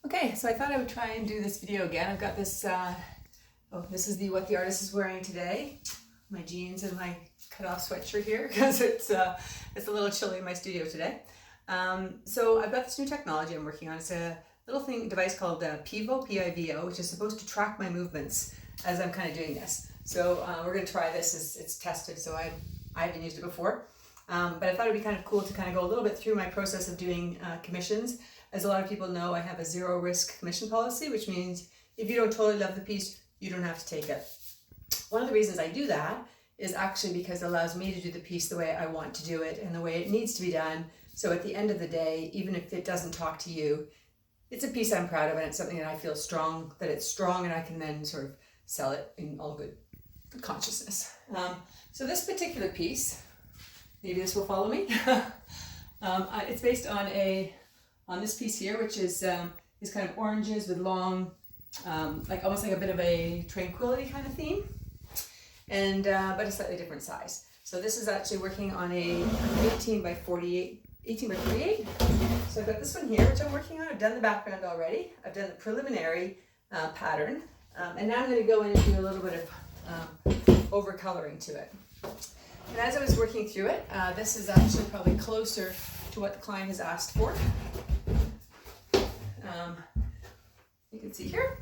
Okay, so I thought I would try and do this video again. I've got this, this is what the artist is wearing today. My jeans and my cut-off sweatshirt here because it's a little chilly in my studio today. So I've got this new technology I'm working on. It's a little device called Pivo, P-I-V-O, which is supposed to track my movements as I'm kind of doing this. So we're going to try this. It's tested, so I haven't used it before. But I thought it'd be kind of cool to kind of go a little bit through my process of doing commissions. As a lot of people know, I have a zero risk commission policy, which means if you don't totally love the piece, you don't have to take it. One of the reasons I do that is actually because it allows me to do the piece the way I want to do it and the way it needs to be done. So at the end of the day, even if it doesn't talk to you, it's a piece I'm proud of and it's something that I feel strong, that it's strong, and I can then sort of sell it in all good consciousness. So this particular piece, maybe this will follow me. It's based on this piece here, which is kind of oranges with long, like almost like a bit of a tranquility kind of theme, and but a slightly different size. So this is actually working on a 18 by 48. So I've got this one here, which I'm working on. I've done the background already. I've done the preliminary pattern, and now I'm going to go in and do a little bit of over-coloring to it. And as I was working through it, this is actually probably closer to what the client has asked for. You can see here.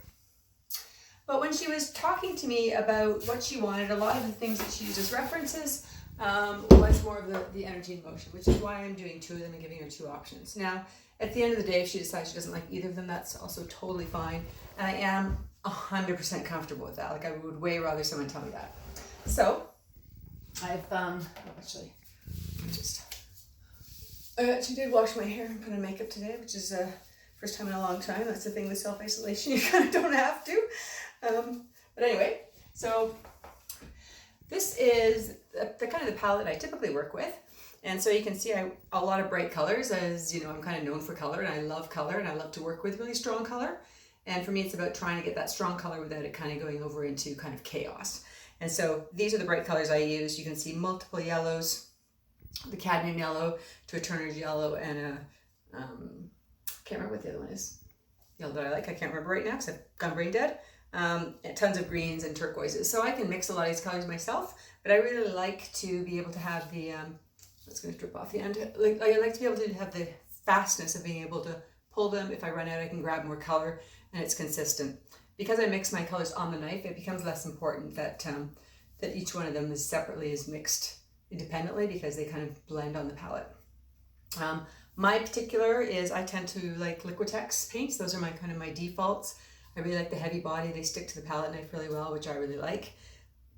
But when she was talking to me about what she wanted, a lot of the things that she used as references was more of the energy and motion, which is why I'm doing two of them and giving her two options. Now, at the end of the day, if she decides she doesn't like either of them, that's also totally fine. And I am 100% comfortable with that. Like, I would way rather someone tell me that. So, I actually did wash my hair and put on makeup today, which is first time in a long time. That's the thing with self-isolation, you kind of don't have to. But anyway, so this is the kind of the palette I typically work with. And so you can see a lot of bright colors, as you know, I'm kind of known for color and I love color and I love to work with really strong color. And for me, it's about trying to get that strong color without it kind of going over into kind of chaos. And so these are the bright colors I use. You can see multiple yellows, the cadmium yellow to a Turner's yellow, and a, can't remember what the other one is. Yellow that I like, I can't remember right now because I've gone brain dead. And tons of greens and turquoises. So I can mix a lot of these colors myself, but I really like to be able to have the, it's going to drip off the end. I like to be able to have the fastness of being able to pull them. If I run out, I can grab more color and it's consistent. Because I mix my colors on the knife, it becomes less important that that each one of them is mixed independently because they kind of blend on the palette. My particular is I tend to like Liquitex paints. Those are my defaults. I really like the heavy body. They stick to the palette knife really well, which I really like.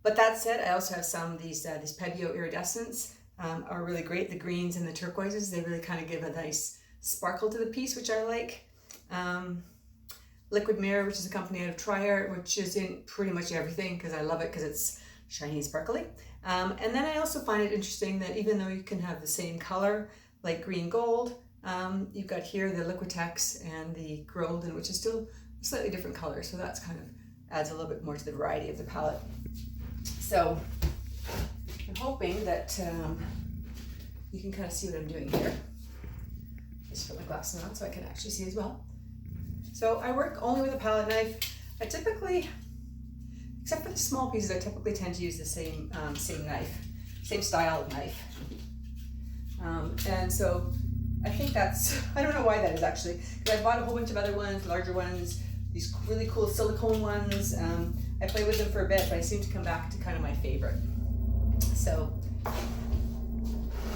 But that said, I also have some of these Pebeo iridescents are really great. The greens and the turquoises, they really kind of give a nice sparkle to the piece, which I like. Liquid Mirror, which is a company out of Triart, which is in pretty much everything because I love it because it's shiny and sparkly. And then I also find it interesting that even though you can have the same color, like green gold, you've got here the Liquitex and the golden, which is still a slightly different color. So that's kind of adds a little bit more to the variety of the palette. So I'm hoping that you can kind of see what I'm doing here. Just put my glasses on so I can actually see as well. So I work only with a palette knife. I typically, except for the small pieces, I typically tend to use the same knife, same style of knife. And so I think that's, I don't know why that is actually, because I bought a whole bunch of other ones, larger ones, these really cool silicone ones. I play with them for a bit, but I seem to come back to kind of my favorite. So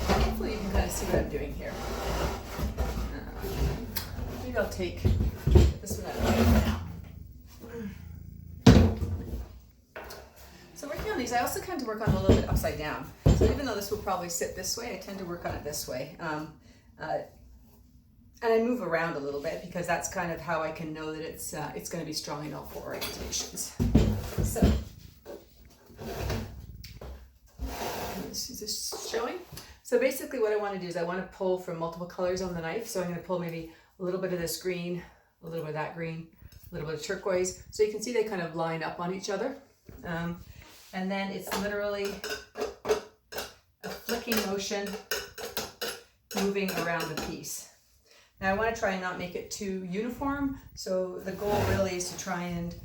hopefully you can kind of see what I'm doing here. Maybe I'll take this one out of the way now. So working on these, I also tend to work on them a little bit upside down. So even though this will probably sit this way, I tend to work on it this way. And I move around a little bit because that's kind of how I can know that it's going to be strong in all four orientations. So, is this showing? So basically what I want to do is I want to pull from multiple colors on the knife. So I'm going to pull maybe a little bit of this green, a little bit of that green, a little bit of turquoise. So you can see they kind of line up on each other. And then it's literally a flicking motion moving around the piece. And I want to try and not make it too uniform. So the goal really is to try and,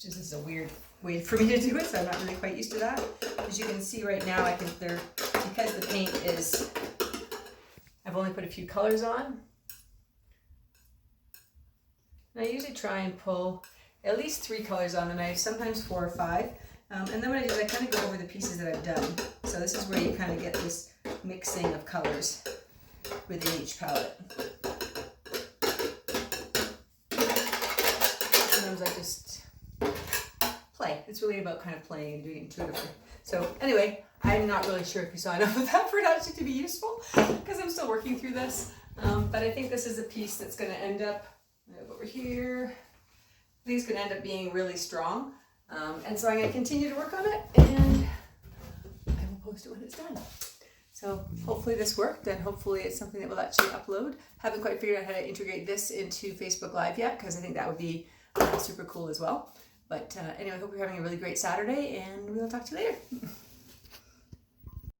this is a weird way for me to do it, so I'm not really quite used to that. As you can see right now, because the paint is, I've only put a few colors on. And I usually try and pull at least 3 colors on the knife, sometimes 4 or 5. And then what I do is I kind of go over the pieces that I've done. So this is where you kind of get this mixing of colors within each palette. Sometimes I just play. It's really about kind of playing and doing it intuitively. So anyway, I'm not really sure if you saw enough of that for it actually to be useful, because I'm still working through this. But I think this is a piece that's going to end up over here. I think it's going to end up being really strong. And so I'm going to continue to work on it, and I will post it when it's done. So hopefully this worked, and hopefully it's something that will actually upload. Haven't quite figured out how to integrate this into Facebook Live yet, because I think that would be super cool as well. But anyway, I hope you're having a really great Saturday, and we'll talk to you later.